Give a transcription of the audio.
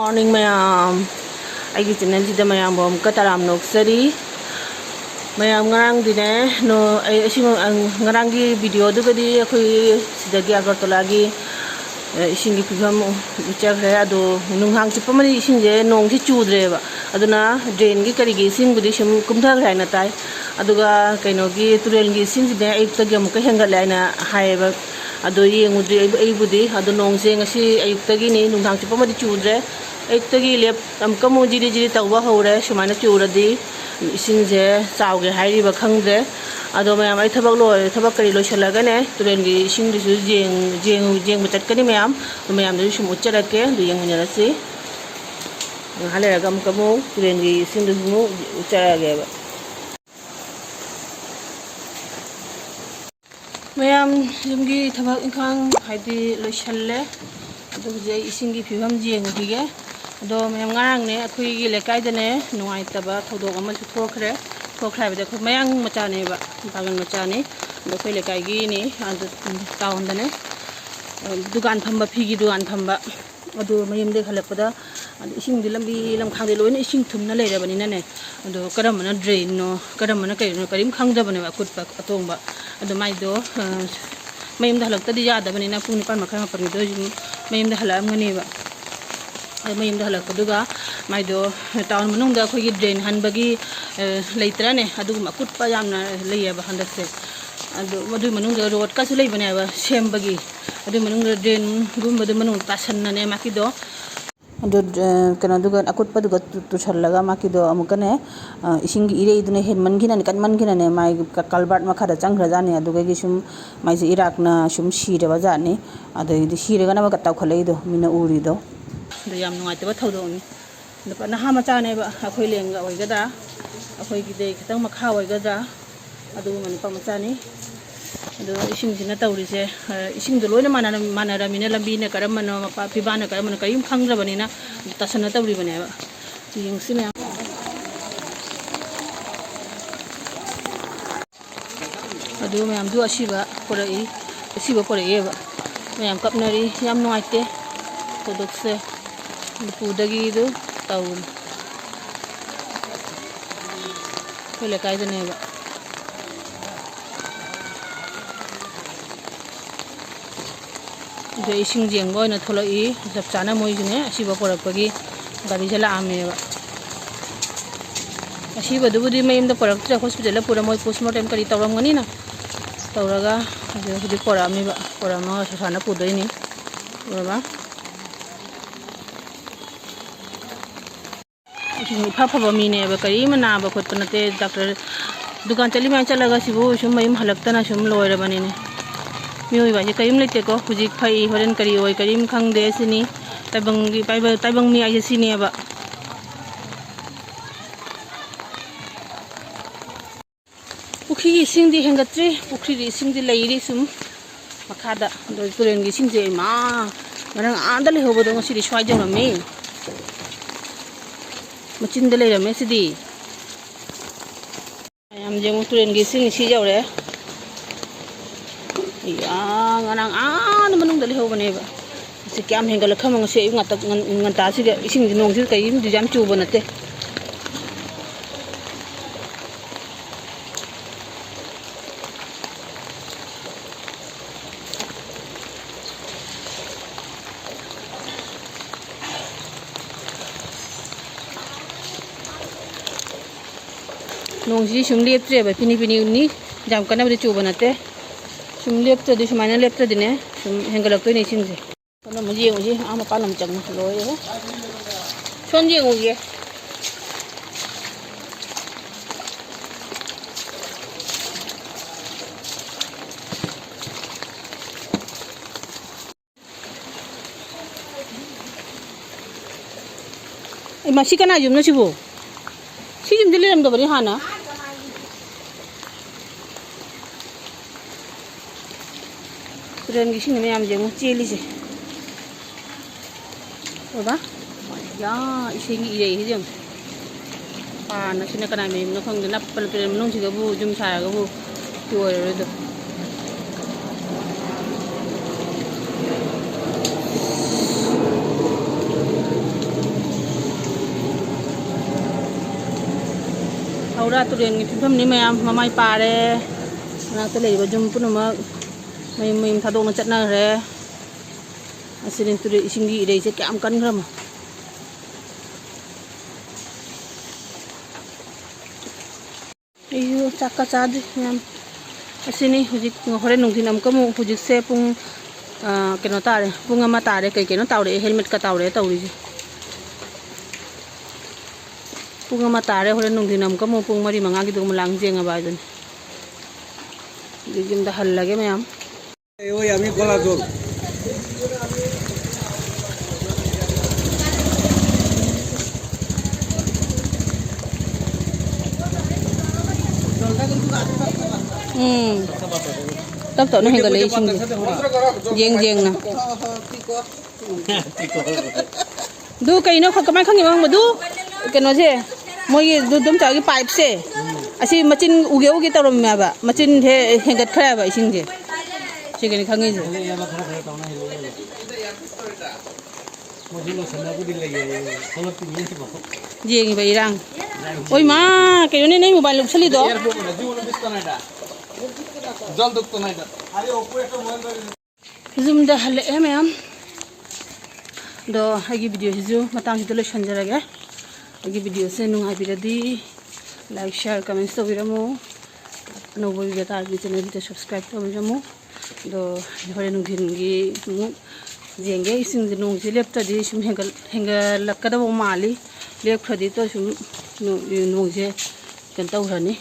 Morning mayam. Aigi channel sida mayam bom ka taram noksari. Mayam ngarang dine no asi ngarang gi video du gadi akhui sida gi agartala gi ising gi pham chak re ado nunghang chupamari ising je nong si chudre ba aduna drain gi kari gi ising budi shum kumthak raina tai aduga kaino gi turel gi ising de ayukta gi amuk hengal laina haiba ado yengudri aibudi ado nong se ngasi ayukta gi ni nunghang chupamari chudre ayukta gi lep amkamu jiri jiri tawba hore shumana churadi ising je chawge hairi ba khangdre ado mayam ai thabak loi thabak kari loi shalaga ne turen gi ising du jeng bachat kani mayam mayam du shum ucharake du yeng munarasi halera gam kamu turen gi ising du mu ucharage ba mayam jumgi thabak ingkhang haidi loi shalle ado je ising gi phibam jeng udige ado mayam ngarang ne akhui gi lekai de ne nuai taba thodok ama chu thokre thokrai ba de mayang macha ne ba bagan macha ne do khoi lekai gi ni ado taun da ne dukan thamba phi gi dukan thamba ado mayam de khalakpada ado ising di lambi lam khang de loina ising thumna leira bani na ne ado karam na drain no karam na kai no karim khang da bani ba kut pa atong ba ado mai do mayam da halak ta di ya da bani na pung ni pan ma khang pa ni do mayam da halam ngani ba mayam da halak duga mai do town manung da khoi gi drain han bagi leitra ne adu ma kut pa yamna leiya ba handak se adu madu manung da road ka su lei bane ba sem bagi adu manung da drain gum madu manung tasan na ne maki do adu kana duga akut pa duga tu challaga maki do amukane ising gi ire idune hen man gina ne kan man gina ne mai kalbat ma khada changra jani adu gi sum mai se irak na sum sire ba jani adu di sire ga na ba taw khalei do mina uri do do yam nungai te ba thodong ni da na ha ma cha ne ba akhoi lenga oi ga da akhoi gi de khitang makha oi ga da adu man pa ma cha ni adu ising sina tawri se ising do loina mana ra mina lambi ne karam mano pa pi ba na karam mano karim khangra bani na tasana tawri bani ba ying sina adu mayam du asiba pore e ba mayam kapnari yam nungai te kodok se pudagi du taun pele kai de ne ba de ising jeng goi na tholoi jap chana moi june asiba porak pagi gari jala ame ba asiba du budi mayim da porak tra hospital la pura moi postmortem kari tawram ngani na tawraga je hudi pora ame ba pora ma sana pudoi ni ba फाफा मीने कई नाब खोटते doctor दुकान चली मैं चलगा सिबू सूम मयम हलक्तना सूम लोरबने मयोबाजे कई लेतेको हुजी फई होरेन करी ओय करीम खंगदे सिनी ताइबंग मी आइसे सिनेबा पुखरी इसिंग दि हेंगत्रे पुखरी इसिंग दि लैरि सुम मखादा दो तुरेन gi इसिंग जे मा नरंग आंदले होबो दो सिरि स्वाइ जौरमे machin de leira me sidi ayam je mu turen gi sing si jaw re ya nganang an manung dali ho bane ba si kyam hengal khamang se ngata si ga ising nong si kai du jam chu bonate nong si sum leptre ba pini ni jam kana ba chu banate sum leptre di sumana leptre dine sum hengalak to ni sing je kana mo jeng ji ama palam chang loi he chon jeng u ye ai ma si kana jum na sibo si jum dile ram do bari hana turen gi sing me am je mu cheli se oba ya ising ire hi jam pa na sina kana me no khang na pal turen nong si ga bu jum sa ga bu tu ore do Haora turel ngi phim ni mayam mamai paare na te lei ba jum punama mai thadong na chatna re asin turel isingi idei se kam kan gram ayo chakka chad yam asini hujik hore nungthin am kamu hujik se pung keno tare pung ama tare kai keno tawre helmet ka tawre tawri pung ama tare hore nungthin am kamu pung mari manga gi dum lang jenga ba jon digim da hal lage mayam ওই আমি গলা জল tấp tổ nó hình cái lấy xin riêng nè đu cây nó không có máy không nhiều mà đu cái nó gì mỗi cái đu đâm trái cái pipe xe à xin machine uge tao làm mà bà machine thế hình cái khai vậy xin gì chỉ cái này không nghe gì riêng vậy rằng ôi má cái này này mobile lúc xử lý đó zoom dah hale em do agi video hizo matang hito le shanjara ge agi video se nungai biradi like share comment to biramo no bo video ta agi channel to subscribe to biramo do hore nungin gi mu jenge ising nung je lep ta di sum hengal lakada bo mali lep khadi to sum nung je kan taw rani